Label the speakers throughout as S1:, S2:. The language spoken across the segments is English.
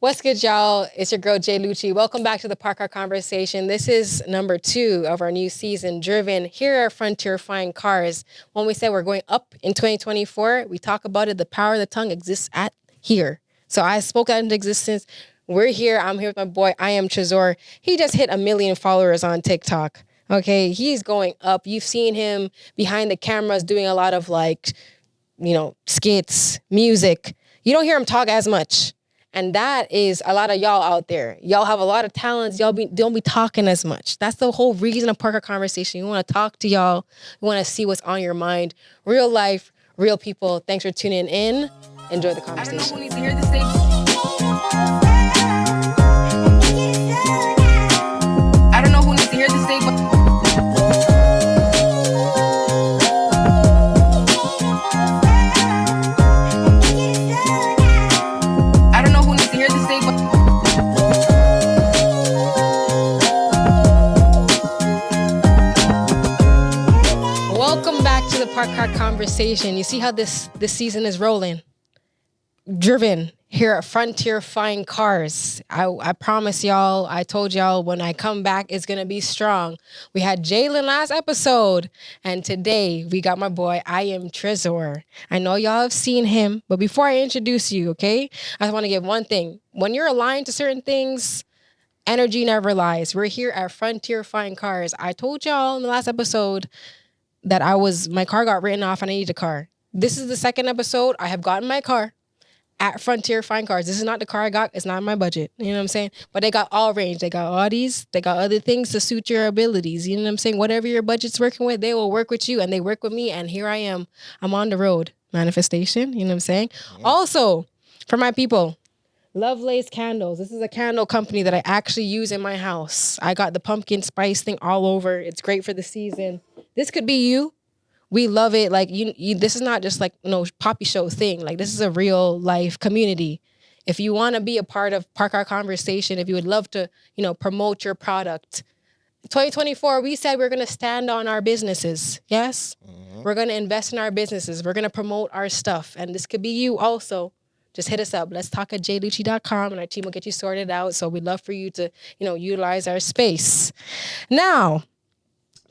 S1: What's good, y'all? It's your girl, Jlueche. Welcome back to the Park Car Conversation. This is number 2 of our new season, Driven. Here at Frontier Flying Cars. When we say we're going up in 2024, we talk about it. The power of the tongue exists at here. So I spoke that into existence. We're here. I'm here with my boy, IamTresor. He just hit 1 million followers on TikTok. Okay, he's going up. You've seen him behind the cameras doing a lot of skits, music. You don't hear him talk as much. And that is a lot of y'all out there. Y'all have a lot of talents. Y'all don't be talking as much. That's the whole reason of Park Car Conversation. You want to talk to y'all. You want to see what's on your mind. Real life, real people. Thanks for tuning in. Enjoy the conversation. I don't know who needs to hear this thing. I don't know who needs to hear this thing, but Park Car Conversation. You see how this season is rolling? Driven here at Frontier Flying Cars. I promise y'all, I told y'all when I come back, it's going to be strong. We had Jalen last episode, and today we got my boy, IamTresor. I know y'all have seen him, but before I introduce you, okay, I just want to give one thing. When you're aligned to certain things, energy never lies. We're here at Frontier Flying Cars. I told y'all in the last episode that my car got written off and I need a car. This is the second episode. I have gotten my car at Frontier Fine Cars. This is not the car I got. It's not in my budget. You know what I'm saying? But they got all range. They got Audis. They got other things to suit your abilities. You know what I'm saying? Whatever your budget's working with, they will work with you and they work with me. And here I am. I'm on the road. Manifestation. You know what I'm saying? Yeah. Also, for my people, Lovelace Candles. This is a candle company that I actually use in my house. I got the pumpkin spice thing all over. It's great for the season. This could be you. We love it. Like you this is not just like poppy show thing. Like this is a real life community. If you want to be a part of Park Car Conversation, if you would love to, promote your product. 2024, we said we're going to stand on our businesses. Yes? Mm-hmm. We're going to invest in our businesses. We're going to promote our stuff. And this could be you also. Just hit us up. Let's talk at jlueche.com and our team will get you sorted out. So we'd love for you to, utilize our space. Now,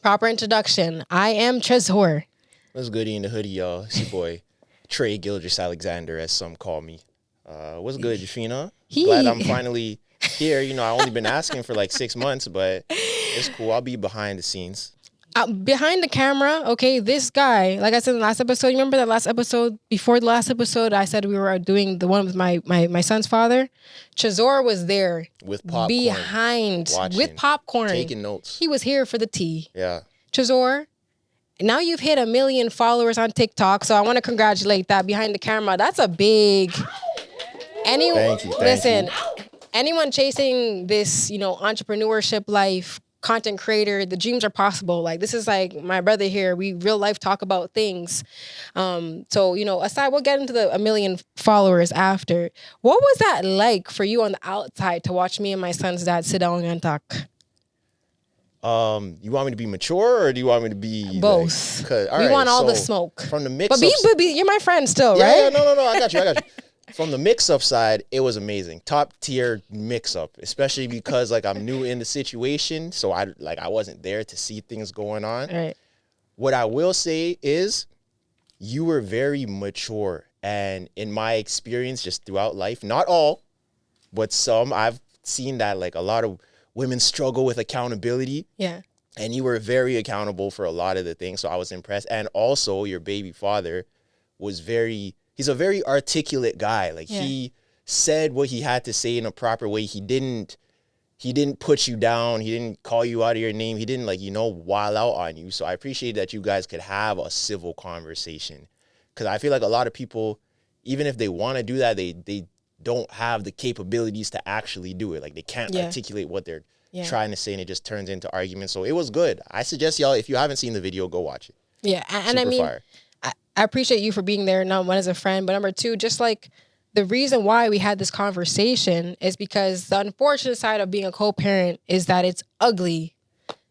S1: proper introduction. IamTresor.
S2: What's goody in the hoodie, y'all? It's your boy, Trey Gildress Alexander, as some call me. What's good, Jafina? Glad I'm finally here. I only been asking for like 6 months, but it's cool. I'll be behind the scenes.
S1: Behind the camera, okay, this guy, like I said in the last episode, you remember that last episode? Before the last episode, I said we were doing the one with my son's father. Trezor was there.
S2: With popcorn.
S1: Behind.
S2: Watching,
S1: with popcorn.
S2: taking notes.
S1: He was here for the tea.
S2: Yeah.
S1: Trezor, now you've hit 1 million followers on TikTok, so I want to congratulate that behind the camera. That's a big...
S2: Thank you.
S1: Listen, anyone chasing this, entrepreneurship life, content creator, the dreams are possible. Like this is like my brother here. We real life talk about things. So, aside, we'll get into the 1 million followers after. What was that like for you on the outside to watch me and my son's dad sit down and talk?
S2: You want me to be mature or do you want me to be
S1: both?
S2: We
S1: want all the smoke.
S2: From the mix
S1: but you're my friend still,
S2: yeah,
S1: right?
S2: Yeah, no, I got you. From the mix-up side, it was amazing. Top-tier mix-up, especially because, I'm new in the situation, so I wasn't there to see things going on.
S1: Right.
S2: What I will say is you were very mature, and in my experience just throughout life, not all, but some, I've seen that, a lot of women struggle with accountability.
S1: Yeah.
S2: And you were very accountable for a lot of the things, so I was impressed. And also, your baby father was he's a very articulate guy. He said what he had to say in a proper way. He didn't put you down. He didn't call you out of your name. He didn't wild out on you. So I appreciate that you guys could have a civil conversation. Because I feel like a lot of people, even if they want to do that, they don't have the capabilities to actually do it. They can't articulate what they're trying to say, and it just turns into arguments. So it was good. I suggest y'all, if you haven't seen the video, go watch it.
S1: Yeah, and I mean, fire. I appreciate you for being there, number one, as a friend, but number two, just the reason why we had this conversation is because the unfortunate side of being a co-parent is that it's ugly.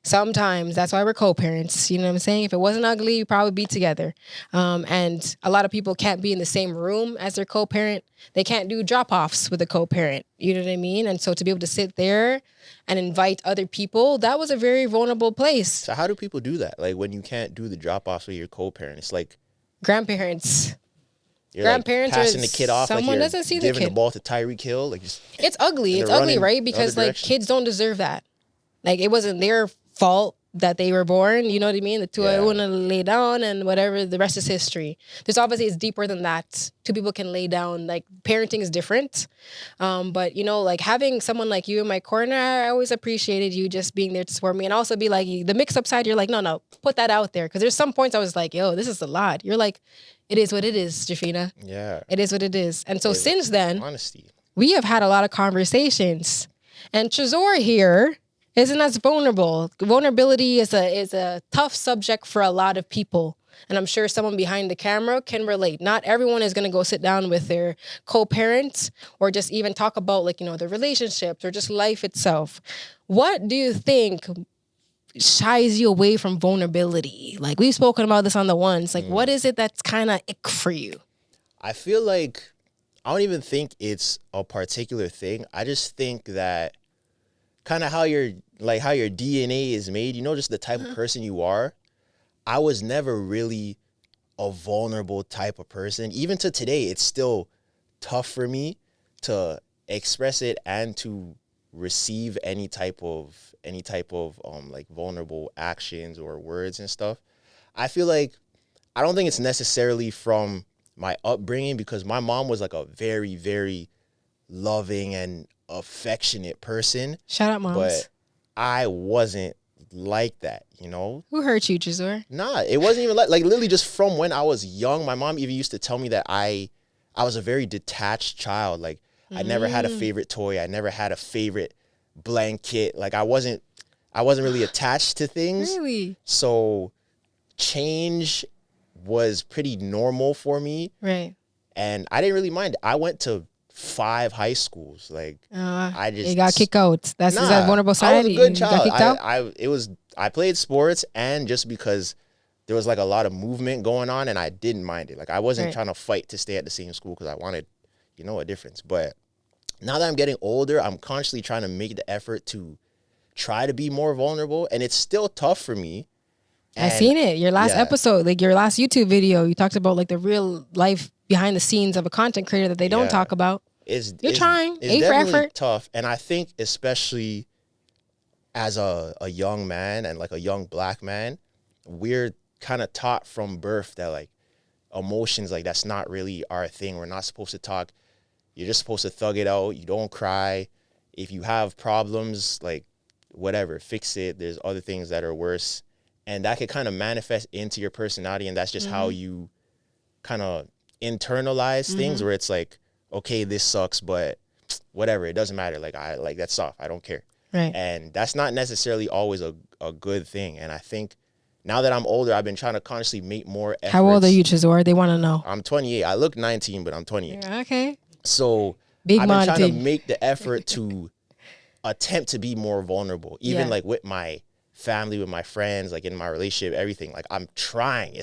S1: Sometimes that's why we're co-parents. You know what I'm saying? If it wasn't ugly, we'd probably be together. And a lot of people can't be in the same room as their co-parent. They can't do drop-offs with a co-parent. You know what I mean? And so to be able to sit there and invite other people, that was a very vulnerable place.
S2: So how do people do that? Like when you can't do the drop-offs with your co-parent, it's like
S1: Grandparents.
S2: you're
S1: Grandparents
S2: like
S1: or
S2: passing the kid off, like
S1: someone
S2: you're
S1: doesn't see the
S2: giving the
S1: kid.
S2: ball to Tyreek Hill, like just
S1: It's ugly.
S2: and
S1: It's
S2: they're
S1: ugly,
S2: running
S1: right?
S2: the other
S1: Because like
S2: direction.
S1: kids don't deserve that. Like it wasn't their fault that they were born. You know what I mean? The two
S2: Yeah.
S1: want to lay down and whatever. The rest is history. There's obviously it's deeper than that. Two people can lay down. Like parenting is different. But you know, like having someone like you in my corner, I always appreciated you just being there to support me and also be like the mix up side. You're like, no, put that out there because there's some points I was like, yo, this is a lot. You're like, it is what it is, Jafina.
S2: Yeah.
S1: It is what it is. And so since then,
S2: Honesty.
S1: we have had a lot of conversations. And Trezor here isn't as vulnerable. Vulnerability is a tough subject for a lot of people. And I'm sure someone behind the camera can relate. Not everyone is going to go sit down with their co-parents or just even talk about like, you know, their relationships or just life itself. What do you think shies you away from vulnerability? Like we've spoken about this on the ones. Like what is it that's kind of ick for you?
S2: I feel like I don't even think it's a particular thing. I just think that kind of how your DNA is made, you know, just the type of person you are. I was never really a vulnerable type of person. Even to today, it's still tough for me to express it and to receive any type of like vulnerable actions or words and stuff. I feel like I don't think it's necessarily from my upbringing because my mom was like a very, very loving and affectionate person.
S1: Shout out moms.
S2: But I wasn't like that, you know?
S1: Who hurt you, Trezor?
S2: Nah, it wasn't even like literally just from when I was young. My mom even used to tell me that I was a very detached child. Like I never had a favorite toy. I never had a favorite blanket. Like I wasn't really attached to things.
S1: Really?
S2: So change was pretty normal for me.
S1: Right.
S2: And I didn't really mind. I went to 5 high schools. Like I just
S1: you got kicked out. That's is that vulnerable
S2: I
S1: side?
S2: was a good
S1: You got
S2: child.
S1: kicked out?
S2: I played sports and just because there was like a lot of movement going on and I didn't mind it. Like I wasn't trying to fight to stay at the same school because I wanted, you know, a difference. But now that I'm getting older, I'm constantly trying to make the effort to try to be more vulnerable. And it's still tough for me.
S1: I seen it. Your last episode, like your last YouTube video, you talked about like the real life behind the scenes of a content creator that they don't talk about. You're trying.
S2: It's
S1: A for
S2: definitely
S1: effort.
S2: tough. And I think especially as a young man and like a young black man, we're kind of taught from birth that like emotions, like that's not really our thing. We're not supposed to talk. You're just supposed to thug it out. You don't cry. If you have problems, like whatever, fix it. There's other things that are worse. And that could kind of manifest into your personality. And that's just how you kind of internalize things where it's like, okay, this sucks, but whatever, it doesn't matter. Like that's soft. I don't care.
S1: Right.
S2: And that's not necessarily always a good thing. And I think now that I'm older, I've been trying to consciously make more efforts.
S1: How old are you, Trezor? They want to know.
S2: I'm 28. I look 19, but I'm 28.
S1: Yeah, okay.
S2: So
S1: Big
S2: I've been trying to
S1: Monty.
S2: make the effort to attempt to be more vulnerable, even like with my family, with my friends, like in my relationship, everything. Like I'm trying.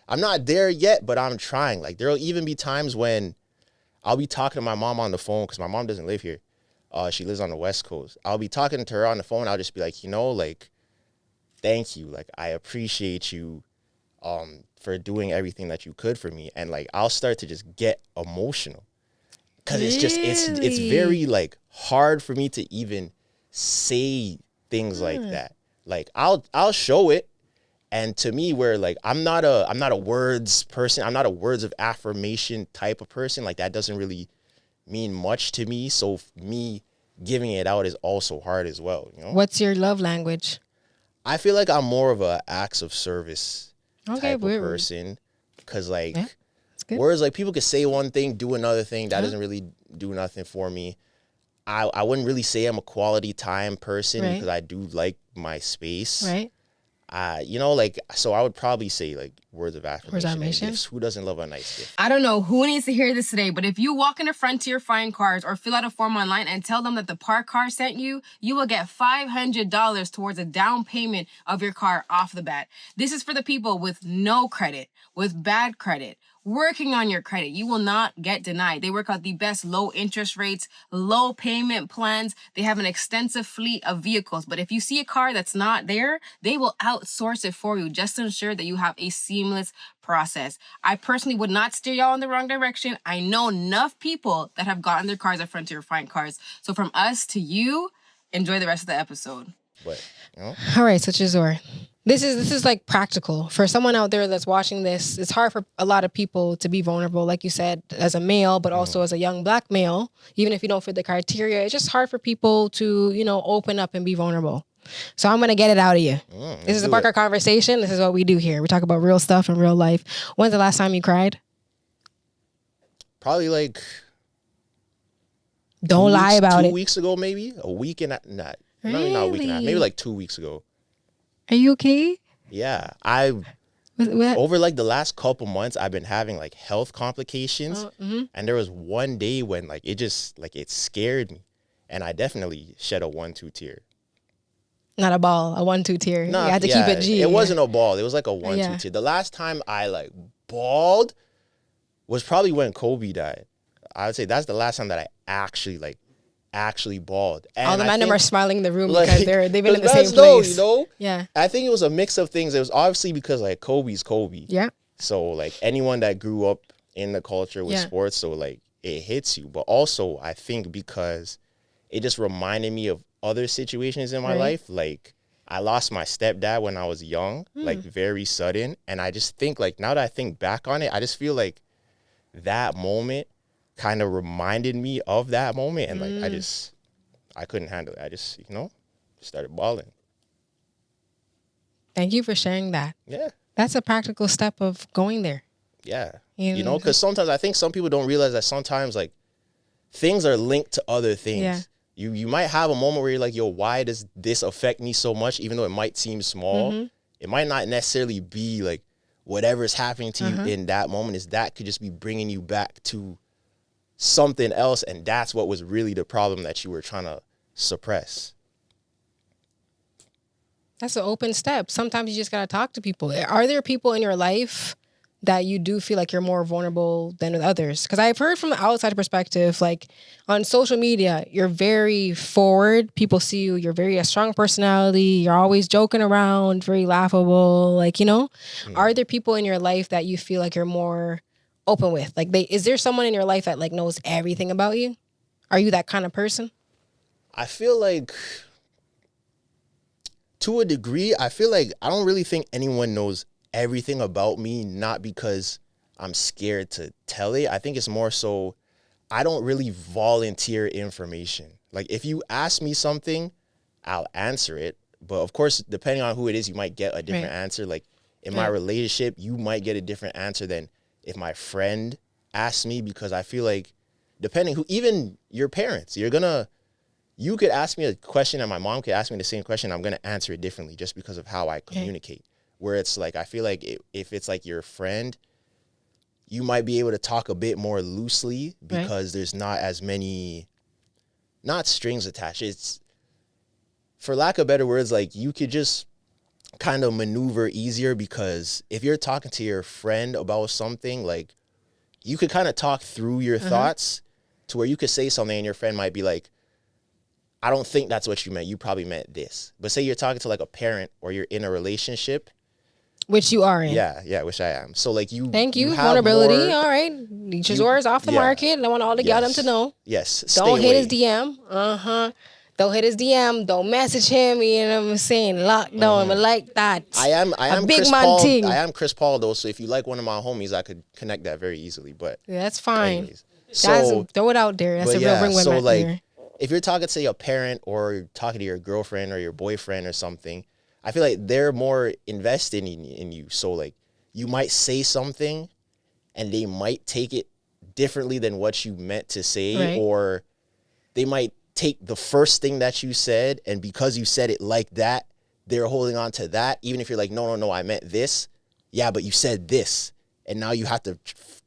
S2: I'm not there yet, but I'm trying. Like there'll even be times when I'll be talking to my mom on the phone because my mom doesn't live here. She lives on the West Coast. I'll be talking to her on the phone. I'll just be like, you know, like, thank you. Like, I appreciate you for doing everything that you could for me. And like, I'll start to just get emotional because it's just, it's very like hard for me to even say things like that. Like I'll show it. And to me, where like I'm not a words person, I'm not a words of affirmation type of person. Like that doesn't really mean much to me. So me giving it out is also hard as well. You know?
S1: What's your love language?
S2: I feel like I'm more of a acts of service type of person. Cause like words, like people could say one thing, do another thing. That doesn't really do nothing for me. I wouldn't really say I'm a quality time person because I do like my space.
S1: Right.
S2: You know, like, so I would probably say like words of affirmation.
S1: affirmation?
S2: And gifts. Who doesn't love a nice gift?
S1: I don't know who needs to hear this today, but if you walk into Frontier Find Cars or fill out a form online and tell them that the Park Car sent you, you will get $500 towards a down payment of your car off the bat. This is for the people with no credit, with bad credit, working on your credit. You will not get denied. They work out the best low interest rates, low payment plans. They have an extensive fleet of vehicles. But if you see a car that's not there, they will outsource it for you just to ensure that you have a seamless process. I personally would not steer y'all in the wrong direction. I know enough people that have gotten their cars at Frontier Find Cars. So from us to you, enjoy the rest of the episode.
S2: But, you know?
S1: All right, so Trezor, this is like practical for someone out there that's watching this. It's hard for a lot of people to be vulnerable, like you said, as a male, but also as a young Black male. Even if you don't fit the criteria, it's just hard for people to, you know, open up and be vulnerable. So I'm gonna get it out of you. This is the Parker Conversation. This is what we do here. We talk about real stuff in real life. When's the last time you cried?
S2: Probably like.
S1: Don't lie about it.
S2: 2 weeks ago, maybe a week and not a week and a half, maybe like 2 weeks ago.
S1: Are you okay?
S2: Yeah,
S1: What?
S2: over like the last couple months, I've been having like health complications, and there was one day when like it just like it scared me, and I definitely shed a 1-2 tear.
S1: Not a ball, a 1-2 tear. You had to keep it G.
S2: It wasn't a ball. It was like a 1-2 tear. The last time I like bawled was probably when Kobe died. I would say that's the last time that I actually bawled. And
S1: all the men are smiling in the room
S2: like,
S1: because they've been in the same place.
S2: You know?
S1: Yeah.
S2: I think it was a mix of things. It was obviously because like Kobe's Kobe.
S1: Yeah.
S2: So like anyone that grew up in the culture with sports, so like it hits you. But also I think because it just reminded me of other situations in my life. Like I lost my stepdad when I was young, like very sudden. And I just think like now that I think back on it, I just feel like that moment kind of reminded me of that moment. And like I couldn't handle it. I just, you know, started bawling.
S1: Thank you for sharing that.
S2: Yeah.
S1: That's a practical step of going there.
S2: Yeah. You know, because sometimes I think some people don't realize that sometimes like things are linked to other things.
S1: Yeah.
S2: You might have a moment where you're like, yo, why does this affect me so much? Even though it might seem small, it might not necessarily be like whatever's happening to you in that moment is that could just be bringing you back to something else. And that's what was really the problem that you were trying to suppress.
S1: That's an open step. Sometimes you just got to talk to people. Are there people in your life that you do feel like you're more vulnerable than with others? Because I've heard from the outside perspective, like on social media, you're very forward. People see you. You're very a strong personality. You're always joking around, very laughable. Like, you know, are there people in your life that you feel like you're more open with? Like, is there someone in your life that like knows everything about you? Are you that kind of person?
S2: I feel like to a degree, I feel like I don't really think anyone knows everything about me, not because I'm scared to tell it. I think it's more so I don't really volunteer information. Like if you ask me something, I'll answer it. But of course, depending on who it is, you might get a different answer. Like in my relationship, you might get a different answer than if my friend asks me, because I feel like depending who, even your parents, you could ask me a question and my mom could ask me the same question. I'm going to answer it differently just because of how I communicate. Where it's like, I feel like if it's like your friend, you might be able to talk a bit more loosely because there's not as many, not strings attached. It's, for lack of better words, like you could just kind of maneuver easier, because if you're talking to your friend about something, like you could kind of talk through your thoughts to where you could say something and your friend might be like, I don't think that's what you meant. You probably meant this. But say you're talking to like a parent or you're in a relationship.
S1: Which you are in.
S2: Yeah, which I am. So like you.
S1: Thank you.
S2: You have
S1: vulnerability.
S2: more,
S1: all right. Trezor is off the market. And I want all the them to know.
S2: Yes.
S1: Don't hit his DM. Don't hit his DM. Don't message him. You know what I'm saying? Lock down. I like that.
S2: I am
S1: big
S2: Chris
S1: man
S2: Paul.
S1: ting.
S2: I am Chris Paul though. So if you like one of my homies, I could connect that very easily. But
S1: yeah, that's fine.
S2: Anyways. So
S1: throw it out there. That's a real ring
S2: so like,
S1: there.
S2: If you're talking to say a parent or you're talking to your girlfriend or your boyfriend or something, I feel like they're more invested in you. So like you might say something and they might take it differently than what you meant to say, or they might take the first thing that you said, and because you said it like that, they're holding on to that, even if you're like, no, I meant this. Yeah, but you said this. And now you have to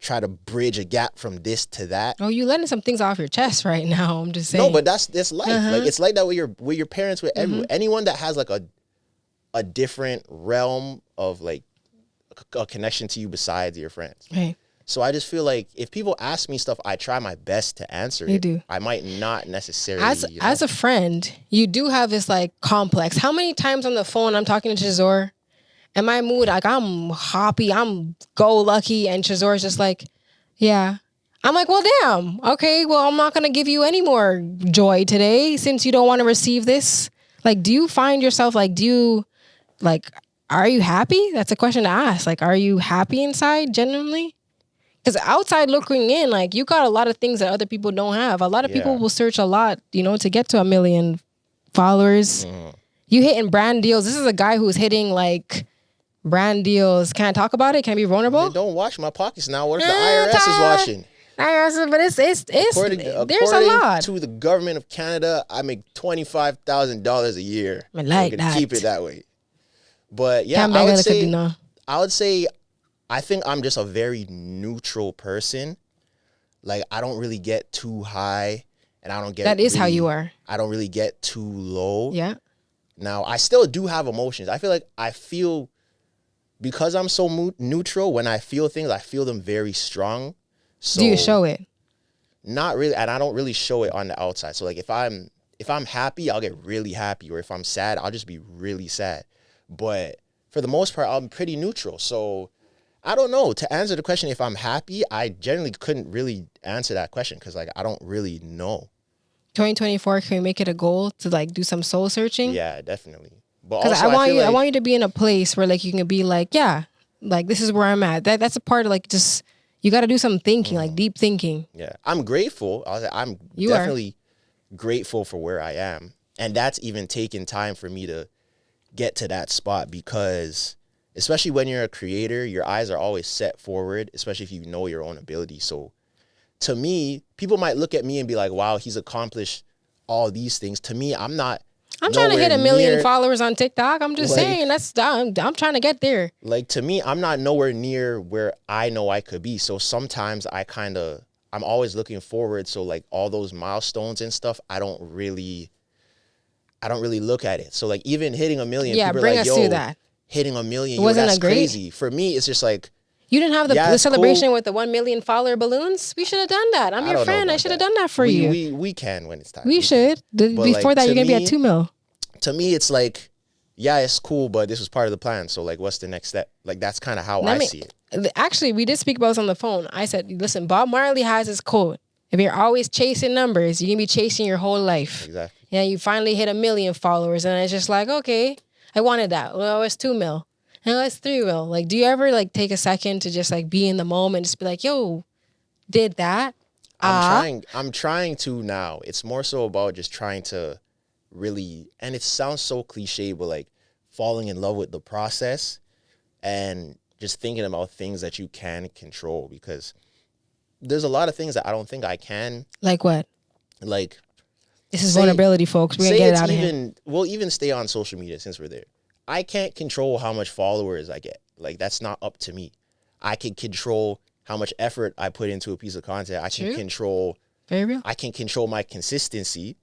S2: try to bridge a gap from this to that.
S1: Oh, you letting some things off your chest right now. I'm just saying.
S2: No, but that's life. Like, it's like that with your parents, with everyone. Anyone that has like a different realm of like a connection to you besides your friends.
S1: Right.
S2: So I just feel like if people ask me stuff, I try my best to answer it.
S1: You do.
S2: I might not necessarily.
S1: As a friend, you do have this like complex. How many times on the phone I'm talking to Trezor, and my mood, like I'm happy, I'm go lucky, and Trezor's just like, yeah. I'm like, well, damn. Okay, well, I'm not gonna give you any more joy today since you don't want to receive this. Like, do you find yourself like, are you happy? That's a question to ask. Like, are you happy inside genuinely? Because outside looking in, like you got a lot of things that other people don't have. A lot of people will search a lot, to get to 1 million followers. You hitting brand deals. This is a guy who's hitting like brand deals. Can I talk about it? Can I be vulnerable?
S2: Don't watch my pockets now. What if the IRS is watching?
S1: But there's a lot.
S2: To the government of Canada, I make $25,000 a year.
S1: I like
S2: can
S1: that.
S2: Keep it that way. But yeah, I would say I think I'm just a very neutral person. Like, I don't really get too high, and I don't get
S1: that is how you are.
S2: I don't really get too low.
S1: Yeah.
S2: Now, I still do have emotions. I feel because I'm so neutral, when I feel things, I feel them very strong. So,
S1: do you show it?
S2: Not really, and I don't really show it on the outside. So like if I'm happy, I'll get really happy, or if I'm sad, I'll just be really sad. But for the most part, I'm pretty neutral. So I don't know. To answer the question, if I'm happy, I generally couldn't really answer that question because like I don't really know.
S1: 2024, can we make it a goal to like do some soul searching?
S2: Yeah, definitely. But
S1: because I want you to be in a place where like you can be like, yeah, like this is where I'm at. That's a part of like just you got to do some thinking, like deep thinking.
S2: Yeah, I'm grateful. I'm definitely grateful for where I am, and that's even taken time for me to get to that spot because. Especially when you're a creator, your eyes are always set forward, especially if you know your own ability. So to me, people might look at me and be like, wow, he's accomplished all these things. To me, I'm not.
S1: I'm trying to hit 1 million followers on TikTok. I'm just saying I'm trying to get there. Like
S2: to me, I'm not nowhere near where I know I could be. So sometimes I'm always looking forward. So like all those milestones and stuff, I don't really look at it. So like even hitting 1 million,
S1: yeah,
S2: people
S1: bring
S2: are like,
S1: us to that.
S2: Hitting 1 million, that's crazy. For me, it's just like
S1: you didn't have the celebration with the 1 million follower balloons. We should have done that. I'm your friend. I should have done that for you.
S2: We can when it's time.
S1: We should. Before that, you're gonna be at 2 mil.
S2: To me, it's like, yeah, it's cool, but this was part of the plan. So like, what's the next step? Like that's kind of how I see it.
S1: Actually, we did speak about this on the phone. I said, listen, Bob Marley has his quote. If you're always chasing numbers, you're gonna be chasing your whole life.
S2: Exactly.
S1: Yeah, you finally hit 1 million followers, and it's just like, okay, I wanted that. Well, it's 2 mil. No, it's 3 mil. Like, do you ever like take a second to just like be in the moment, just be like, yo, did that?
S2: I'm trying to now. It's more so about just trying to really, and it sounds so cliche, but like falling in love with the process and just thinking about things that you can control, because there's a lot of things that I don't think I can.
S1: Like what?
S2: Like,
S1: this is vulnerability, folks. We're gonna get it out of here.
S2: We'll even stay on social media since we're there. I can't control how much followers I get. Like, that's not up to me. I can control how much effort I put into a piece of content. I can control.
S1: Very real.
S2: I can control my consistency,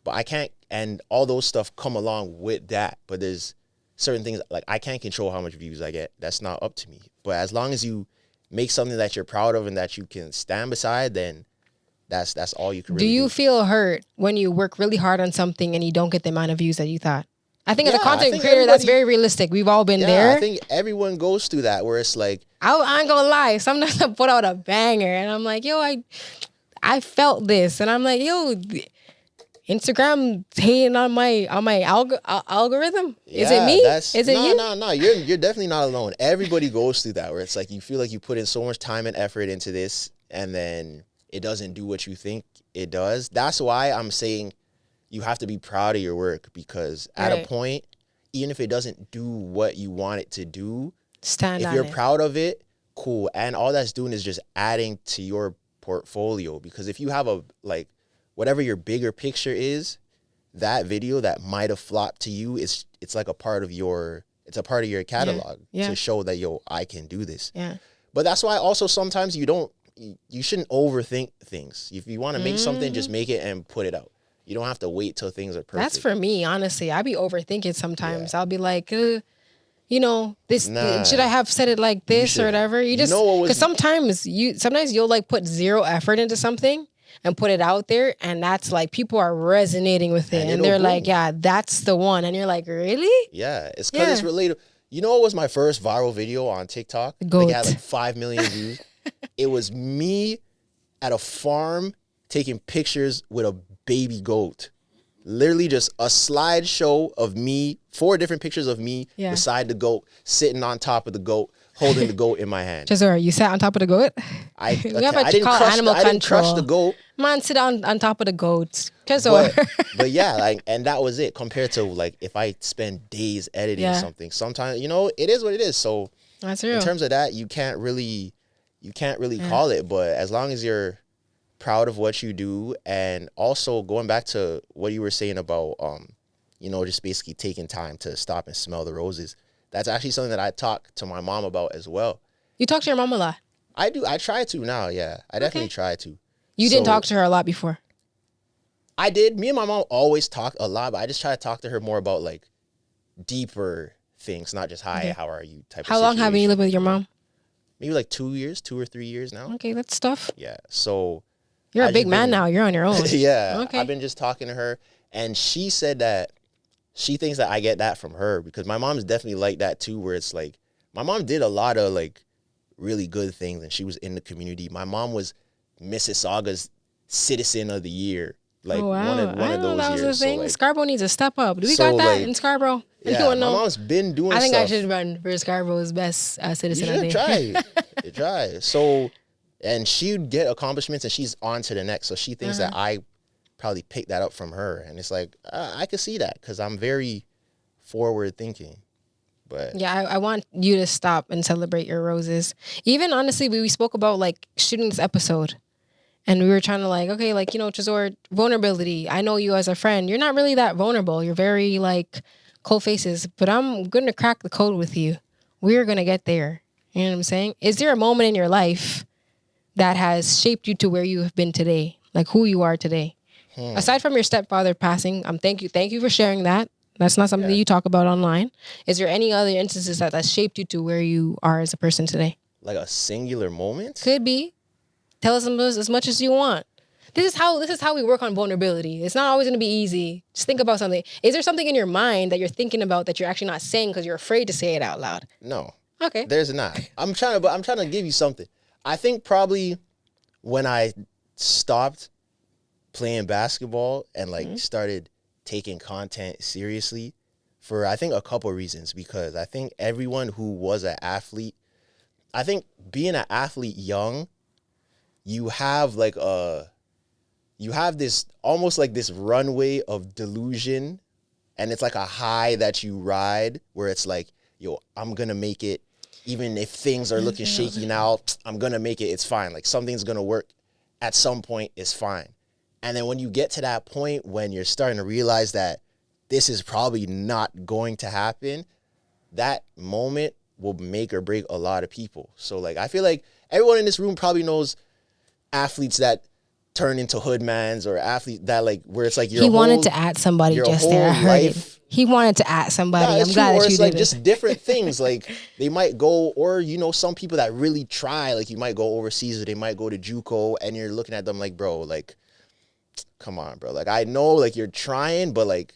S2: but I can't. And all those stuff come along with that. But there's certain things like I can't control how much views I get. That's not up to me. But as long as you make something that you're proud of and that you can stand beside, then that's all you can really do.
S1: Do you feel hurt when you work really hard on something and you don't get the amount of views that you thought? I think as a content creator, that's very realistic. We've all been there.
S2: I think everyone goes through that where it's like,
S1: I ain't gonna lie. Sometimes I put out a banger and I'm like, yo, I felt this, and I'm like, yo, Instagram hating on my algorithm. Is it me? Is it you?
S2: No. You're definitely not alone. Everybody goes through that where it's like you feel like you put in so much time and effort into this, and then it doesn't do what you think it does. That's why I'm saying you have to be proud of your work, because at a point, even if it doesn't do what you want it to do, if you're proud of it, cool. And all that's doing is just adding to your portfolio, because if you have whatever your bigger picture is, that video that might have flopped to you it's like a part of your catalog to show that, yo, I can do this.
S1: Yeah.
S2: But that's why also sometimes you shouldn't overthink things. If you want to make something, just make it and put it out. You don't have to wait till things are perfect.
S1: That's for me, honestly. I be overthinking sometimes. I'll be like, this should I have said it like this or whatever? You just, because sometimes you'll like put zero effort into something and put it out there, and that's like people are resonating with it, and they're like, yeah, that's the one, and you're like, really?
S2: Yeah, it's because it's relatable. You know what was my first viral video on TikTok?
S1: Goat.
S2: Like, it had like 5 million views. It was me at a farm taking pictures with a baby goat. Literally just a slideshow of me, 4 different pictures of me beside the goat, sitting on top of the goat, holding the goat in my hand.
S1: Tresor, you sat on top of the goat?
S2: I didn't crush the goat.
S1: Man, sit on top of the goat. Tresor.
S2: But yeah, like, and that was it compared to like if I spend days editing something. Sometimes, it is what it is. So
S1: that's real.
S2: In terms of that, you can't really call it. But as long as you're proud of what you do, and also going back to what you were saying about just basically taking time to stop and smell the roses, that's actually something that I talk to my mom about as well.
S1: You talk to your mom a lot?
S2: I do. I try to now. Yeah, I definitely try to.
S1: You didn't talk to her a lot before?
S2: I did. Me and my mom always talk a lot, but I just try to talk to her more about like deeper things, not just hi, how are you type of situation.
S1: How long have you lived with your mom?
S2: Maybe like 2 or 3 years now.
S1: Okay, that's stuff.
S2: Yeah. So
S1: you're a big man now. You're on your own.
S2: Yeah. Okay. I've been just talking to her, and she said that she thinks that I get that from her, because my mom's definitely like that too, where it's like my mom did a lot of like really good things, and she was in the community. My mom was Mississauga's Citizen of the Year. Like one of those
S1: that was
S2: years.
S1: The thing.
S2: So like,
S1: Scarborough needs to step up. Do we got that in Scarborough?
S2: Yeah, my mom's been doing
S1: I think
S2: stuff.
S1: I should run for Scarborough's best citizen.
S2: You should try. You try. So, and she'd get accomplishments, and she's on to the next. So she thinks that I probably picked that up from her. And it's like, I could see that, because I'm very forward thinking. But
S1: yeah, I want you to stop and celebrate your roses. Even honestly, we spoke about like shooting this episode. And we were trying to like, okay, like, Tresor, vulnerability. I know you as a friend. You're not really that vulnerable. You're very like cold faces. But I'm going to crack the code with you. We're going to get there. You know what I'm saying? Is there a moment in your life that has shaped you to where you have been today? Like who you are today? Aside from your stepfather passing, thank you for sharing that. That's not something that you talk about online. Is there any other instances that shaped you to where you are as a person today?
S2: Like a singular moment?
S1: Could be. Tell us as much as you want. This is how we work on vulnerability. It's not always going to be easy. Just think about something. Is there something in your mind that you're thinking about that you're actually not saying because you're afraid to say it out loud?
S2: No.
S1: Okay.
S2: There's not. I'm trying to give you something. I think probably when I stopped playing basketball and like started taking content seriously, for I think a couple of reasons, because I think everyone who was an athlete, I think being an athlete young, you have this almost like this runway of delusion, and it's like a high that you ride where it's like, yo, I'm gonna make it, even if things are looking shaky now, I'm gonna make it, it's fine. Like something's gonna work at some point, it's fine. And then when you get to that point when you're starting to realize that this is probably not going to happen, that moment will make or break a lot of people. So like, I feel like everyone in this room probably knows athletes that turn into hoodmans, or athletes that like where it's like
S1: he wanted to at somebody just there. I heard it. He wanted to at somebody. I'm glad that you did it.
S2: Just different things. Like they might go, or some people that really try. Like you might go overseas, or they might go to JUCO, and you're looking at them like, bro, like, come on, bro. Like I know, like you're trying, but like,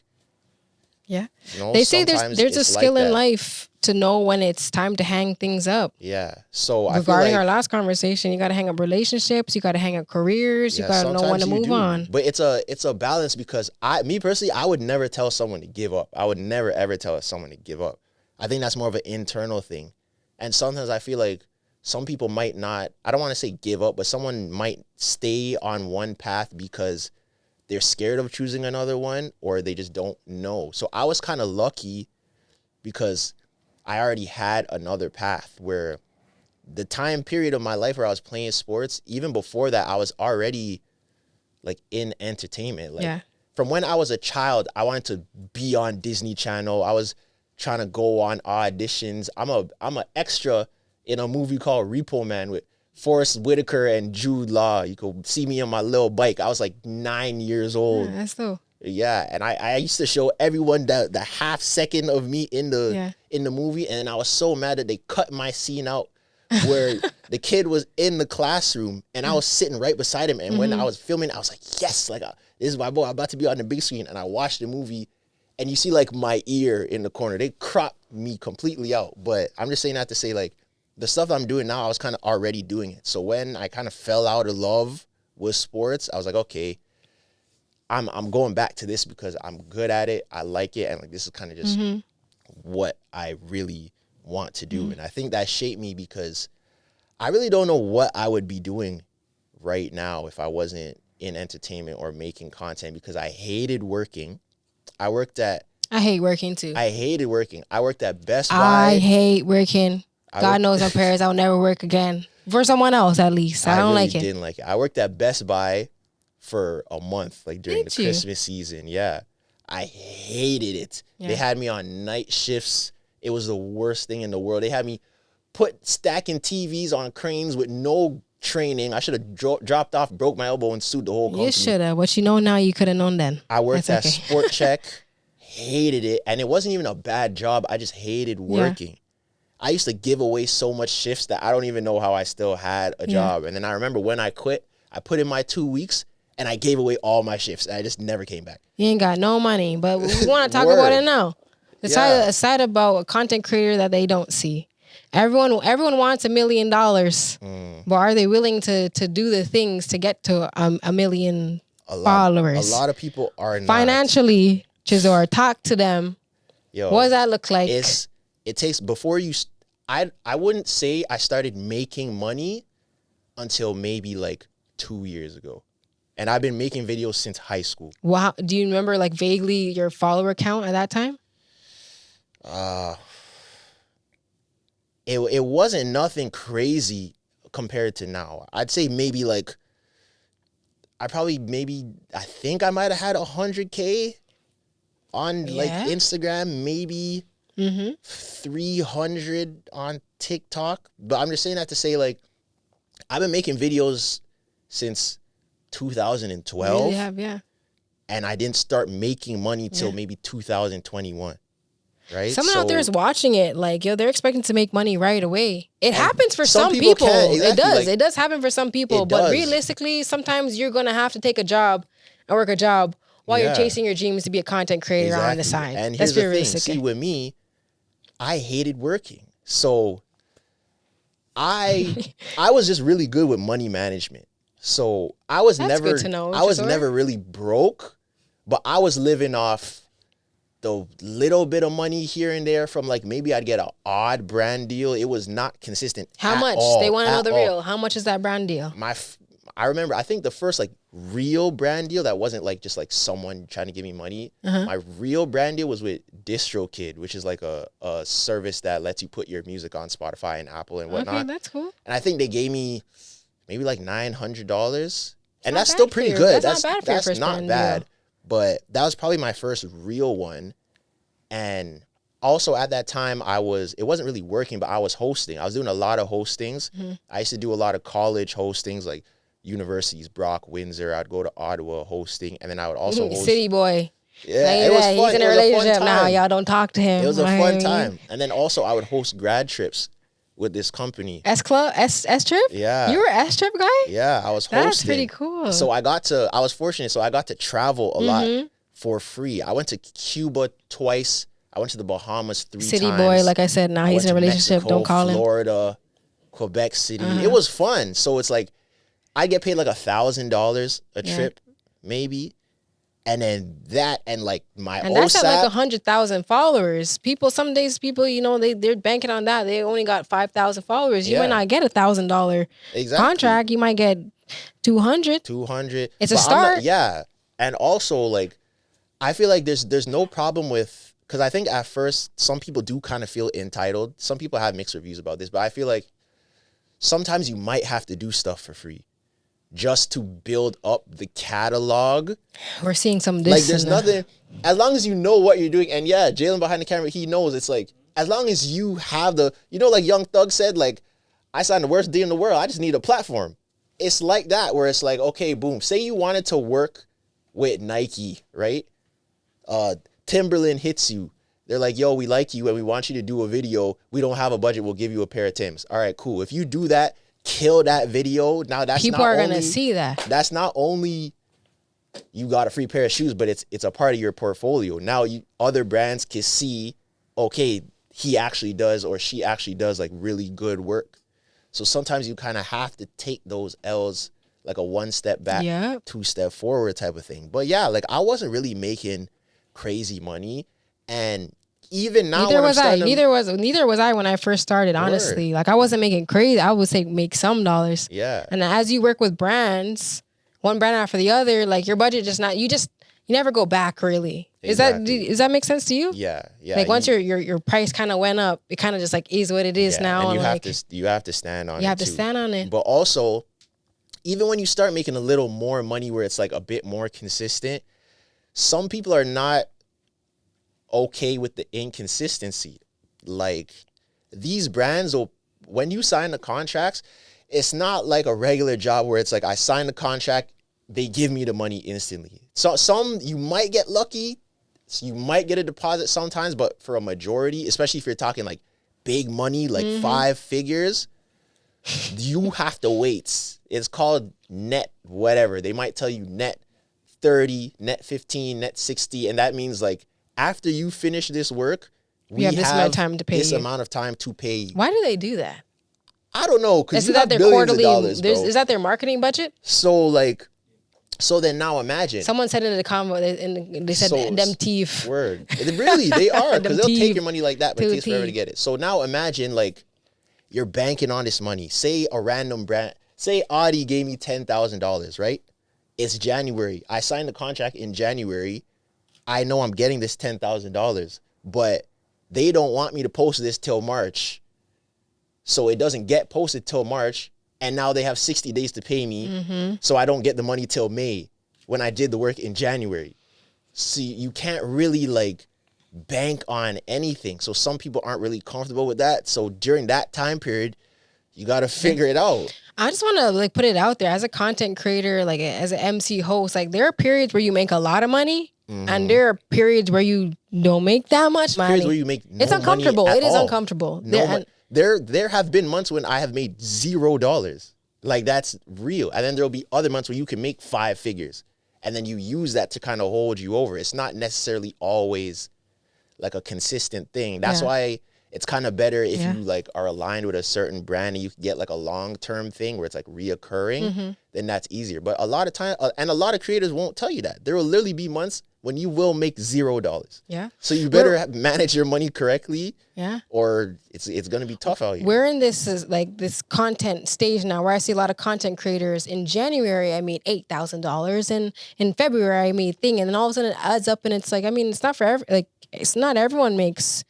S1: yeah. They say there's a skill in life to know when it's time to hang things up.
S2: Yeah. So
S1: regarding our last conversation, you got to hang up relationships, you got to hang up careers, you got to know when to move on.
S2: But it's a balance, because me personally, I would never tell someone to give up. I would never ever tell someone to give up. I think that's more of an internal thing. And sometimes I feel like some people might not, I don't want to say give up, but someone might stay on one path because they're scared of choosing another one, or they just don't know. So I was kind of lucky because I already had another path, where the time period of my life where I was playing sports, even before that, I was already like in entertainment. Like from when I was a child, I wanted to be on Disney Channel. I was trying to go on auditions. I'm a extra in a movie called Repo Man with Forrest Whitaker and Jude Law. You could see me on my little bike. I was like 9 years old.
S1: Yeah, that's dope.
S2: Yeah, and I used to show everyone the half second of me in the movie, and I was so mad that they cut my scene out where the kid was in the classroom and I was sitting right beside him. And when I was filming, I was like, yes, like this is my boy. I'm about to be on the big screen. And I watched the movie, and you see like my ear in the corner. They cropped me completely out. But I'm just saying that to say, like, the stuff I'm doing now, I was kind of already doing it. So when I kind of fell out of love with sports, I was like, okay, I'm going back to this because I'm good at it. I like it. And like, this is kind of just what I really want to do. And I think that shaped me because I really don't know what I would be doing right now if I wasn't in entertainment or making content, because I hated working. I hate working too. I hated working. I worked at Best Buy.
S1: I hate working. God knows I'm Paris. I'll never work again. For someone else, at least. I don't
S2: really
S1: like it.
S2: Didn't like it. I worked at Best Buy for a month, like during the Christmas season. Yeah. I hated it. Yeah. They had me on night shifts. It was the worst thing in the world. They had me stacking TVs on cranes with no training. I should have dropped off, broke my elbow, and sued the whole company.
S1: You should have. What you know now, you could have known then.
S2: I worked at Sport Check, hated it. And it wasn't even a bad job. I just hated working. Yeah. I used to give away so much shifts that I don't even know how I still had a job. And then I remember when I quit, I put in my 2 weeks, and I gave away all my shifts. I just never came back.
S1: You ain't got no money, but we want to talk about it now. The side about a content creator that they don't see. Everyone wants $1 million, but are they willing to do the things to get to a million followers?
S2: A lot of people are not.
S1: Financially, Trezor, talk to them.
S2: Yo,
S1: what does that look like?
S2: It takes, before you, I wouldn't say I started making money until maybe like 2 years ago. And I've been making videos since high school. Wow.
S1: Do you remember like vaguely your follower count at that time?
S2: It wasn't nothing crazy compared to now. I'd say maybe like, I think I might have had 100K on like Instagram, maybe 300 on TikTok. But I'm just saying that to say, like, I've been making videos since 2012.
S1: You really have, yeah.
S2: And I didn't start making money till maybe 2021. Right?
S1: Someone out there is watching it, like, yo, they're expecting to make money right away. It happens for some people. Exactly. It does. Like, it does happen for some people. But realistically, sometimes you're going to have to take a job and work a job while you're chasing your dreams to be a content creator on the side.
S2: And here's the thing. See, with me, I hated working. So I was just really good with money management. So I was never really broke, but I was living off the little bit of money here and there from, like, maybe I'd get an odd brand deal. It was not consistent.
S1: How much? They want to know the real. How much is that brand deal?
S2: I remember, I think the first like real brand deal that wasn't like just like someone trying to give me money. My real brand deal was with DistroKid, which is like a service that lets you put your music on Spotify and Apple and whatnot.
S1: Okay, that's cool.
S2: And I think they gave me maybe like $900, and that's still pretty good. That's not bad. But that was probably my first real one. And also at that time, it wasn't really working, but I was hosting. I was doing a lot of hostings. I used to do a lot of college hostings, like universities, Brock, Windsor. I'd go to Ottawa hosting, and then I would also host.
S1: City boy.
S2: Yeah, it was fun.
S1: He's in a relationship now. Y'all don't talk to him.
S2: It was a fun time. And then also I would host grad trips with this company.
S1: S-Trip?
S2: Yeah.
S1: You were S-Trip guy?
S2: Yeah, I was hosting.
S1: That's pretty cool.
S2: So I was fortunate. So I got to travel a lot for free. I went to Cuba twice. I went to the Bahamas 3 times.
S1: City boy, like I said, now he's in a relationship.
S2: Mexico,
S1: don't call him.
S2: Florida, Quebec City. It was fun. So it's like, I get paid like $1,000 a trip, maybe. And then that, and like my
S1: and that's at like 100,000 followers. Some days people, you know, they're banking on that. They only got 5,000 followers. You might not get $1,000 contract. You might get 200. It's a start.
S2: And also, like, I feel like there's no problem with, because I think at first some people do kind of feel entitled. Some people have mixed reviews about this, but I feel like sometimes you might have to do stuff for free just to build up the catalog.
S1: We're seeing some
S2: Like there's nothing, as long as you know what you're doing. And yeah, Jalen behind the camera, he knows. It's like, as long as you have the, like Young Thug said, like, I signed the worst deal in the world. I just need a platform. It's like that, where it's like, okay, boom. Say you wanted to work with Nike, right? Timberland hits you. They're like, yo, we like you and we want you to do a video. We don't have a budget. We'll give you a pair of Timbs. All right, cool. If you do that, kill that video. Now that's
S1: people are gonna see that.
S2: That's not only you got a free pair of shoes, but it's a part of your portfolio. Now other brands can see, okay, he actually does or she actually does like really good work. So sometimes you kind of have to take those L's, like a 1 step back, 2 step forward type of thing. But yeah, like I wasn't really making crazy money. And even now,
S1: neither was I when I first started, honestly. Like I wasn't making crazy. I would say make some dollars.
S2: Yeah.
S1: And as you work with brands, one brand after the other, like your budget you never go back really.
S2: Exactly.
S1: Does that make sense to you?
S2: Yeah.
S1: Like once your price kind of went up, it kind of just like is what it is now.
S2: And
S1: like
S2: you have to stand on it.
S1: You have to stand on it.
S2: But also, even when you start making a little more money where it's like a bit more consistent, some people are not okay with the inconsistency. Like these brands when you sign the contracts, it's not like a regular job where it's like I sign the contract, they give me the money instantly. So some you might get lucky, so you might get a deposit sometimes, but for a majority, especially if you're talking like big money, like 5 figures, you have to wait. It's called net whatever. They might tell you net 30, net 15, net 60, and that means like after you finish this work, we have this amount of time to pay you. Amount of time to pay you.
S1: Why do they do that?
S2: I don't know, because you have
S1: their
S2: billions of
S1: quarterly
S2: dollars, bro.
S1: Is that their marketing budget?
S2: So then now imagine.
S1: Someone said in the convo, and they said them thief.
S2: Word. Really, they are, because they'll take your money like that, but it takes forever to get it. So now imagine like you're banking on this money. Say a random brand, say Audi gave me $10,000, right? It's January. I signed the contract in January. I know I'm getting this $10,000, but they don't want me to post this till March. So it doesn't get posted till March. And now they have 60 days to pay me. So I don't get the money till May when I did the work in January. See, you can't really like bank on anything. So some people aren't really comfortable with that. So during that time period, you got to figure it out.
S1: I just want to like put it out there as a content creator, like as an MC host, like there are periods where you make a lot of money. And there are periods where you don't make that much money.
S2: Periods where you make
S1: it's uncomfortable.
S2: Money at
S1: it is
S2: all.
S1: Uncomfortable.
S2: There have been months when I have made $0. Like that's real. And then there'll be other months where you can make 5 figures. And then you use that to kind of hold you over. It's not necessarily always like a consistent thing. That's why it's kind of better if you like are aligned with a certain brand and you can get like a long-term thing where it's like reoccurring, then that's easier. But a lot of time, and a lot of creators won't tell you that. There will literally be months when you will make $0.
S1: Yeah.
S2: So you better manage your money correctly.
S1: Yeah.
S2: Or it's going to be tough out here.
S1: We're in this content stage now where I see a lot of content creators. In January, I made $8,000, and in February, I made thing, and then all of a sudden it adds up, and it's like, I mean, it's not for it's not everyone makes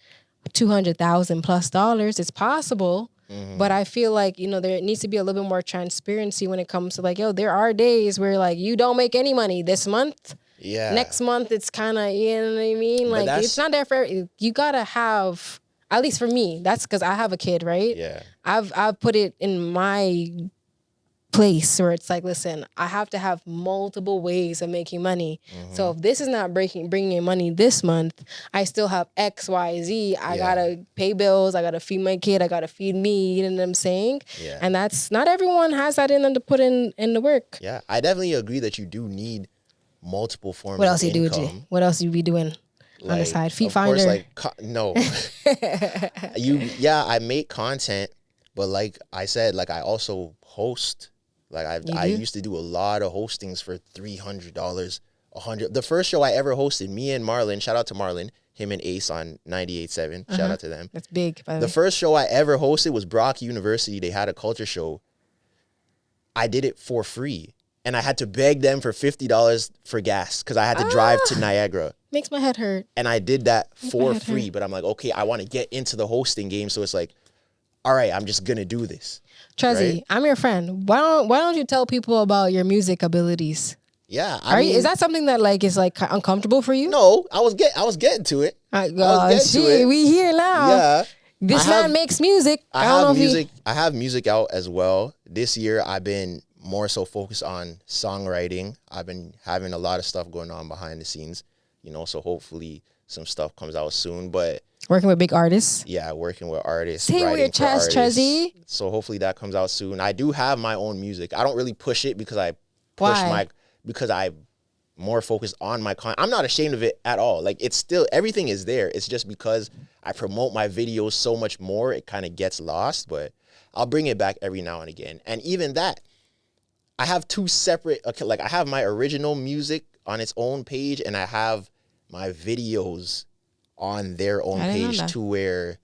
S1: $200,000 plus dollars. It's possible. But I feel like, there needs to be a little bit more transparency when it comes to like, there are days where like you don't make any money this month.
S2: Yeah.
S1: Next month, it's kind of, you know what I mean? Like, it's not there for, you got to have, at least for me, that's because I have a kid, right?
S2: Yeah.
S1: I've put it in my place where it's like, listen, I have to have multiple ways of making money. So if this is not bringing in money this month, I still have X, Y, Z. I gotta pay bills. I gotta feed my kid. I gotta feed me. You know what I'm saying?
S2: Yeah.
S1: And that's not everyone has that in them to put in the work.
S2: Yeah, I definitely agree that you do need multiple forms.
S1: What else
S2: of
S1: you
S2: income.
S1: do, G? What else you be doing on the side? Feet
S2: of
S1: finder.
S2: Course, no. I make content, but like I said, like I also host. Like I used to do a lot of hostings for $300, $100. The first show I ever hosted, me and Marlon, shout out to Marlon, him and Ace on 98.7. Shout out to them.
S1: That's big. By the way.
S2: First show I ever hosted was Brock University. They had a culture show. I did it for free. And I had to beg them for $50 for gas because I had to drive to Niagara.
S1: Makes my head hurt.
S2: And I did that for free. But I'm like, okay, I want to get into the hosting game. So it's like, all right, I'm just gonna do this.
S1: Trezzy,
S2: right?
S1: I'm your friend. Why don't you tell people about your music abilities?
S2: Yeah,
S1: Is that something that like is like uncomfortable for you?
S2: No, I was getting to it. I was getting to it.
S1: We here now.
S2: Yeah.
S1: This man makes music. I don't know if
S2: music. I have music out as well. This year, I've been more so focused on songwriting. I've been having a lot of stuff going on behind the scenes, so hopefully some stuff comes out soon. But
S1: working with big artists.
S2: Yeah, working with artists.
S1: Say with your chest, Trezzy.
S2: So hopefully that comes out soon. I do have my own music. I don't really push it because I because I'm more focused on my content. I'm not ashamed of it at all. Like, it's still, everything is there. It's just because I promote my videos so much more, it kind of gets lost, but I'll bring it back every now and again. And even that, I have two separate, like, I have my original music on its own page, and I have my videos on their own page to where,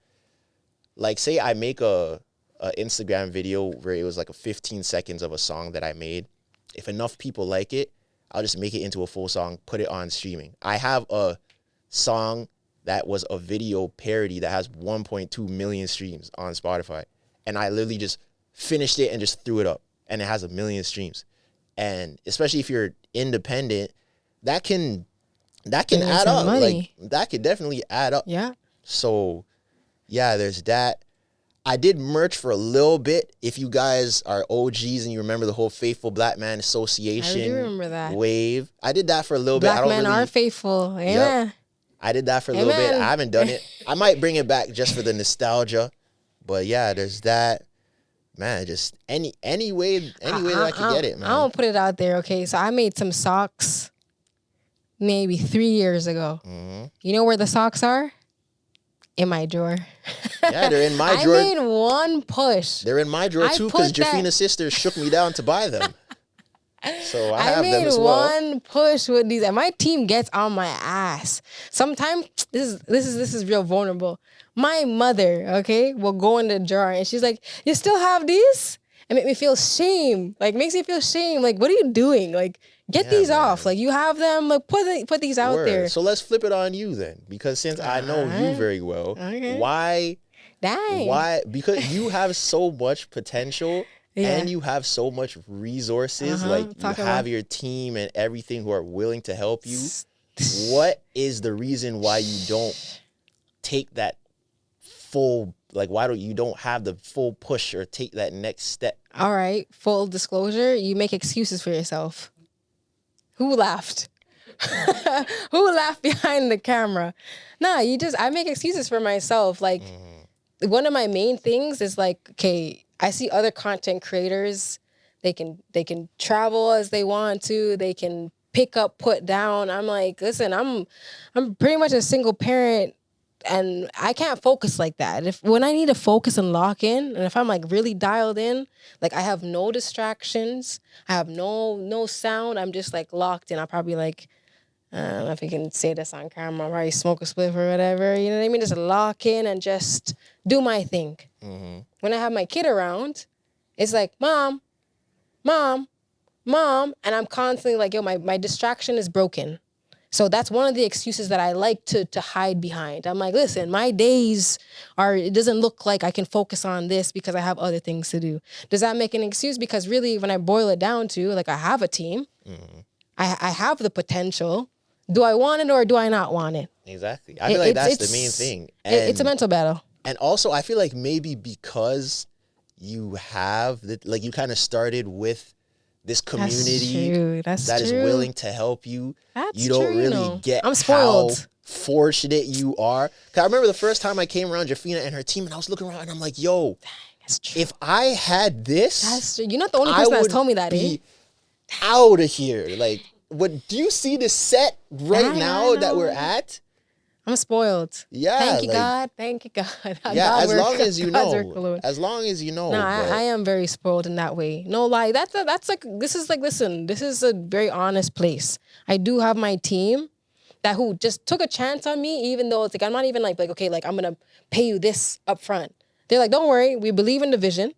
S2: like, say I make a Instagram video where it was like a 15 seconds of a song that I made. If enough people like it, I'll just make it into a full song, put it on streaming. I have a song that was a video parody that has 1.2 million streams on Spotify. And I literally just finished it and just threw it up. And it has 1 million streams. And especially if you're independent, that can add up. Money. Like, that could definitely add up.
S1: Yeah.
S2: So, yeah, there's that. I did merch for a little bit. If you guys are OGs and you remember the whole Faithful Black Man Association
S1: I do remember that
S2: wave, I did that for a little
S1: bit.
S2: Black
S1: men are faithful. Amen.
S2: Yep. I did that for a little bit. I haven't done it. I might bring it back just for the nostalgia. But yeah, there's that. Man, just any way that I can get it, man.
S1: I don't put it out there, okay? So I made some socks maybe 3 years ago. Mm-hmm. You know where the socks are? In my drawer.
S2: Yeah, they're in my drawer.
S1: I made one push.
S2: They're in my drawer too because Jafina's sister shook me down to buy them. So I have them as well.
S1: I made one push with these, and my team gets on my ass. Sometimes this is real vulnerable. My mother, okay, will go in the drawer and she's like, "You still have these?" And make me feel shame. Like, makes me feel shame. Like, what are you doing? Like, get these off. Like, you have them. Like, put these out there.
S2: So let's flip it on you then, because since I know you very well, why?
S1: Dang.
S2: Why? Because you have so much potential. Yeah. And you have so much resources, like you have your team and everything who are willing to help you. What is the reason why you don't take that full, like, why don't you have the full push or take that next step?
S1: All right, full disclosure, you make excuses for yourself. Who laughed? Who laughed behind the camera? Nah, I make excuses for myself. Like, one of my main things is like, okay, I see other content creators, they can travel as they want to, they can pick up, put down. I'm like, listen, I'm pretty much a single parent and I can't focus like that. When I need to focus and lock in, and if I'm like really dialed in, like I have no distractions, I have no sound, I'm just like locked in. I'll probably like, I don't know if you can say this on camera, I'll probably smoke a spliff or whatever, you know what I mean? Just lock in and just do my thing. Mm-hmm. When I have my kid around, it's like, mom, and I'm constantly like, yo, my distraction is broken. So that's one of the excuses that I like to hide behind. I'm like, listen, my days it doesn't look like I can focus on this because I have other things to do. Does that make an excuse? Because really, when I boil it down to, like, I have a team. Mm-hmm. I have the potential. Do I want it or do I not want it?
S2: Exactly. I feel like that's the main thing. And
S1: it's a mental battle.
S2: And also, I feel like maybe because you have, like, you kind of started with this community that is willing to help you. You don't really get
S1: I'm spoiled.
S2: How fortunate you are. Because I remember the first time I came around Jafina and her team, and I was looking around and I'm like, yo, if I had this,
S1: that's true. You're not the only person that's told me that,
S2: out of here. Like, do you see the set right now that we're at?
S1: I'm spoiled.
S2: Yeah.
S1: Thank you, God. Thank you, God.
S2: Yeah, as long as you know. As long as you know.
S1: No, I am very spoiled in that way. No lie. Listen, this is a very honest place. I do have my team who just took a chance on me, even though it's like, I'm not even like, okay, like, I'm going to pay you this up front. They're like, don't worry. We believe in the vision.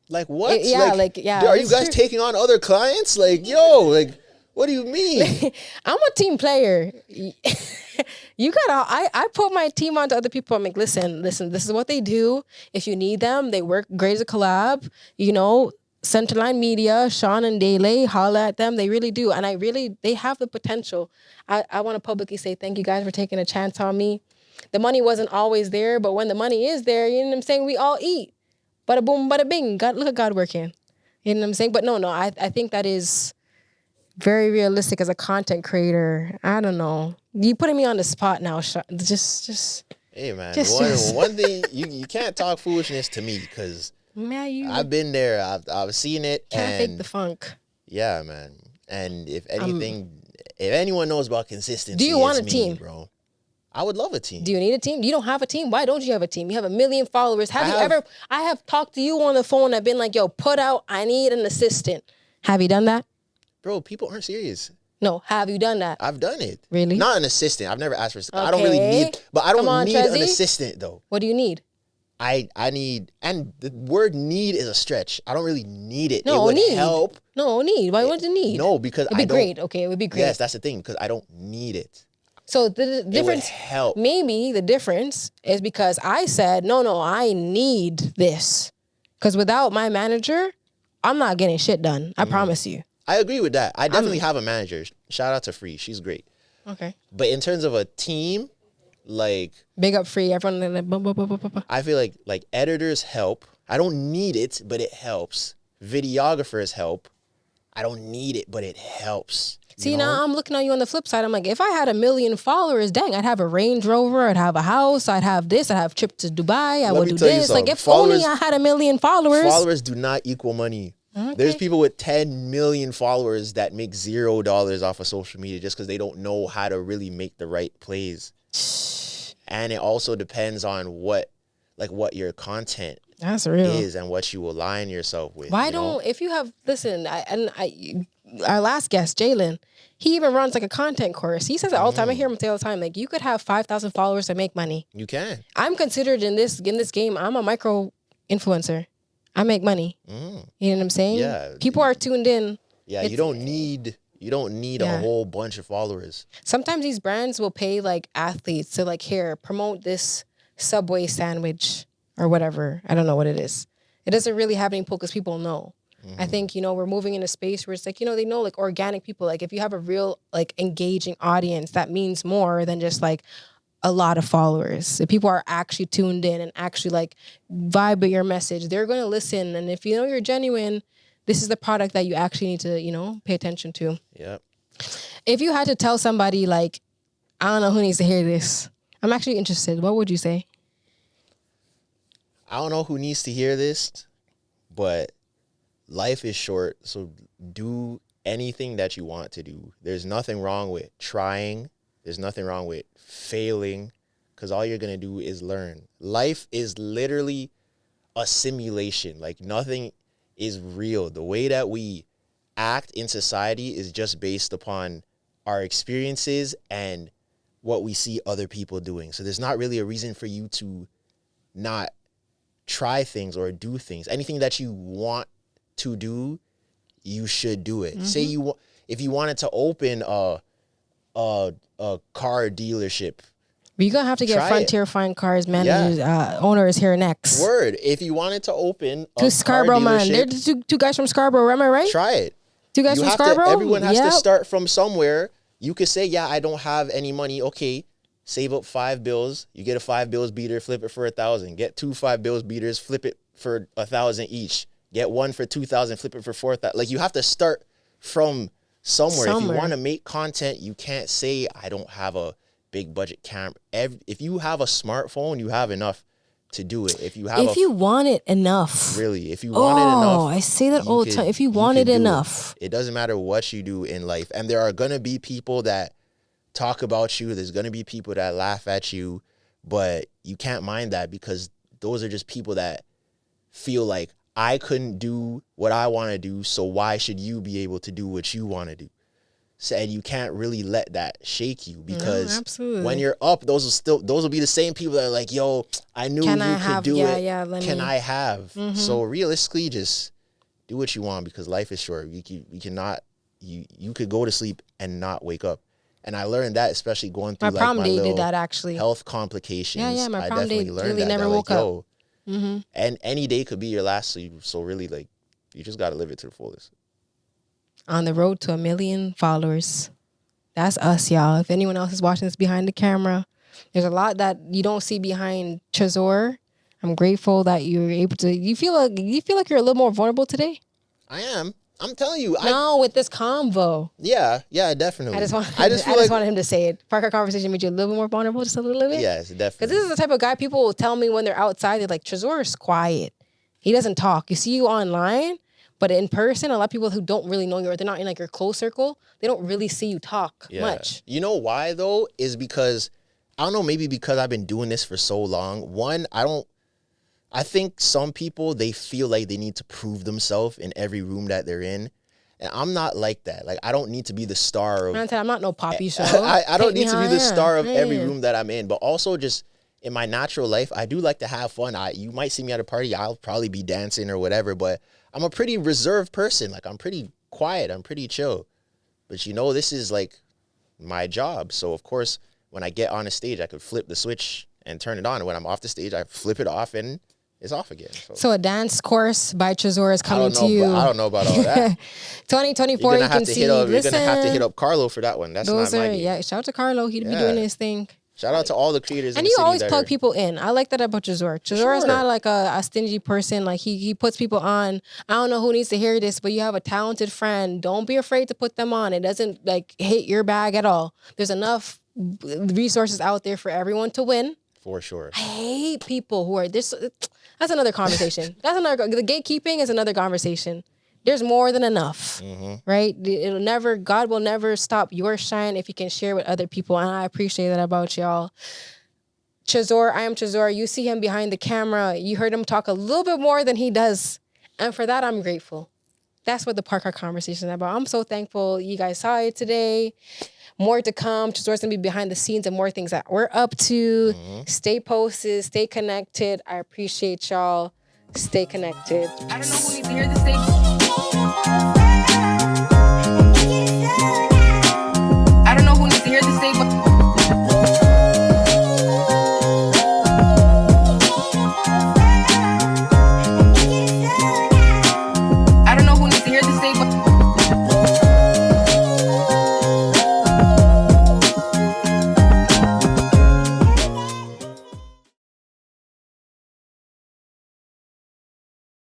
S2: Like, what?
S1: Yeah.
S2: Are you guys taking on other clients? Like, yo, like, What do you mean?
S1: I'm a team player. You gotta. I put my team onto other people. I'm like, listen. This is what they do. If you need them, they work great as a collab. Centerline Media, Sean and Dele, holla at them. They really do, and they have the potential. I want to publicly say thank you guys for taking a chance on me. The money wasn't always there, but when the money is there, you know what I'm saying. We all eat. Bada boom, bada bing. God, look at God working. You know what I'm saying. But no. I think that is very realistic as a content creator. I don't know. You putting me on the spot now. Just.
S2: Hey man,
S1: just.
S2: one thing you can't talk foolishness to me because I've been there. I've seen it.
S1: Can't fake the funk.
S2: Yeah, man. And if anything, if anyone knows about consistency,
S1: do you want
S2: it's
S1: a team,
S2: bro? I would love a team.
S1: Do you need a team? You don't have a team. Why don't you have a team? You have 1 million followers. I have talked to you on the phone. I've been like, yo, put out. I need an assistant. Have you done that?
S2: Bro, people aren't serious.
S1: No, have you done that?
S2: I've done it.
S1: Really?
S2: Not an assistant. I've never asked for.
S1: Okay.
S2: I don't really need. But I don't need
S1: Trezzy.
S2: an assistant though.
S1: What do you need?
S2: I need, and the word need is a stretch. I don't really need it.
S1: No,
S2: it would
S1: need.
S2: help.
S1: No, need. Why would you need?
S2: No, because
S1: it'd be great. Okay, it would be great.
S2: Yes, that's the thing, because I don't need it.
S1: So the difference,
S2: it would help.
S1: Maybe the difference is because I said, no, I need this. Because without my manager, I'm not getting shit done. I promise you.
S2: I agree with that. I definitely have a manager. Shout out to Free. She's great.
S1: Okay.
S2: But in terms of a team, like...
S1: Big up Free. Everyone...
S2: I feel like editors help. I don't need it, but it helps. Videographers help. I don't need it, but it helps.
S1: See, now I'm looking at you on the flip side. I'm like, if I had 1 million followers, dang, I'd have a Range Rover, I'd have a house, I'd have this, I'd have trip to Dubai, I would do this. Like, if only I had 1 million followers.
S2: Followers do not equal money. Okay. There's people with 10 million followers that make $0 off of social media just because they don't know how to really make the right plays. And it also depends on what your content is and what you align yourself with.
S1: Why if you have, listen, our last guest, Jalen, he even runs like a content course. He says it all the time. I hear him say all the time, like, you could have 5,000 followers and make money.
S2: You can.
S1: I'm considered in this game, I'm a micro influencer. I make money. You know what I'm saying?
S2: Yeah.
S1: People are tuned in.
S2: Yeah, you don't need a whole bunch of followers.
S1: Sometimes these brands will pay like athletes to like, here, promote this Subway sandwich or whatever. I don't know what it is. It doesn't really have any pull because people know. I think, we're moving in a space where it's like, they know like organic people. Like if you have a real like engaging audience, that means more than just like a lot of followers. If people are actually tuned in and actually like vibe with your message, they're going to listen. And if you're genuine, this is the product that you actually need to, pay attention to.
S2: Yep.
S1: If you had to tell somebody like, I don't know who needs to hear this, I'm actually interested. What would you say?
S2: I don't know who needs to hear this, but life is short. So do anything that you want to do. There's nothing wrong with trying. There's nothing wrong with failing, because all you're going to do is learn. Life is literally a simulation. Like nothing is real. The way that we act in society is just based upon our experiences and what we see other people doing. So there's not really a reason for you to not try things or do things. Anything that you want to do, you should do it. Say if you wanted to open a car dealership,
S1: you're going to have to get Frontier Fine Cars managers, owners here next.
S2: Word. If you wanted to open
S1: to Scarborough, man. They're two guys from Scarborough, am I right?
S2: Try it.
S1: Two guys from Scarborough?
S2: Everyone has to start from somewhere. You could say, I don't have any money. Okay, save up 5 bills. You get a 5 bills beater, flip it for 1,000. Get 2 5 bills beaters, flip it for 1,000 each. Get one for 2,000, flip it for 4,000. Like you have to start from somewhere. If you want to make content, you can't say, I don't have a big budget camera. If you have a smartphone, you have enough to do it. If you want it enough. Really, if you want it enough.
S1: Oh, I say that all the time. If you want it enough.
S2: It doesn't matter what you do in life. And there are going to be people that talk about you. There's going to be people that laugh at you. But you can't mind that, because those are just people that feel like, I couldn't do what I want to do, so why should you be able to do what you want to do? So, and you can't really let that shake you, because when you're up, those will be the same people that are like, yo, I knew you could do it. Can I have? So realistically, just do what you want, because life is short. You you could go to sleep and not wake up. And I learned that, especially going through
S1: My prom
S2: my
S1: date
S2: little
S1: did that actually.
S2: health complications.
S1: Yeah, my
S2: I
S1: prom
S2: definitely
S1: date
S2: learned
S1: really
S2: that.
S1: never
S2: that,
S1: woke
S2: like,
S1: up.
S2: yo, and any day could be your last. So really, like, you just got to live it to the fullest.
S1: On the road to 1 million followers. That's us, y'all. If anyone else is watching this behind the camera, there's a lot that you don't see behind Trezor. I'm grateful that you're able to. You feel like you're a little more vulnerable today.
S2: I am. I'm telling you.
S1: No, with this convo.
S2: Yeah, definitely.
S1: I just
S2: feel like,
S1: wanted him to say it. Parker Conversation made you a little more vulnerable, just a little bit.
S2: Yes, definitely.
S1: Because this is the type of guy people will tell me when they're outside. They're like, Trezor is quiet. He doesn't talk. You see you online, but in person, a lot of people who don't really know you, or they're not in like your close circle, they don't really see you talk much.
S2: You know why though? Is because I don't know. Maybe because I've been doing this for so long. One, I think some people, they feel like they need to prove themselves in every room that they're in. And I'm not like that. Like, I don't need to be the star of...
S1: I'm not no poppy show.
S2: I don't need to be the star of every room that I'm in. But also just in my natural life, I do like to have fun. You might see me at a party. I'll probably be dancing or whatever. But I'm a pretty reserved person. Like, I'm pretty quiet. I'm pretty chill. But this is like my job. So, of course, when I get on a stage, I could flip the switch and turn it on. And when I'm off the stage, I flip it off and... it's off again.
S1: So a dance course by Trezor is coming to you.
S2: I don't know about all that.
S1: 2024, you can see.
S2: You're going to have to hit up Carlo for that one. That's not my game.
S1: Yeah, shout out to Carlo. He'd be doing his thing.
S2: Shout out to all the creators in the
S1: city. And you always
S2: that
S1: plug people in. I like that about Trezor. Trezor is not like a stingy person. Like he puts people on. I don't know who needs to hear this, but you have a talented friend. Don't be afraid to put them on. It doesn't like hit your bag at all. There's enough resources out there for everyone to win.
S2: For sure.
S1: I hate people who are this. That's another conversation. The gatekeeping is another conversation. There's more than enough, right? God will never stop your shine if you can share with other people. And I appreciate that about y'all. Trezor, I am Trezor. You see him behind the camera. You heard him talk a little bit more than he does. And for that, I'm grateful. That's what the Parker Conversation is about. I'm so thankful you guys saw it today. More to come. Trezor's going to be behind the scenes and more things that we're up to. Stay posted. Stay connected. I appreciate y'all. Stay connected. I don't know who needs to hear this thing.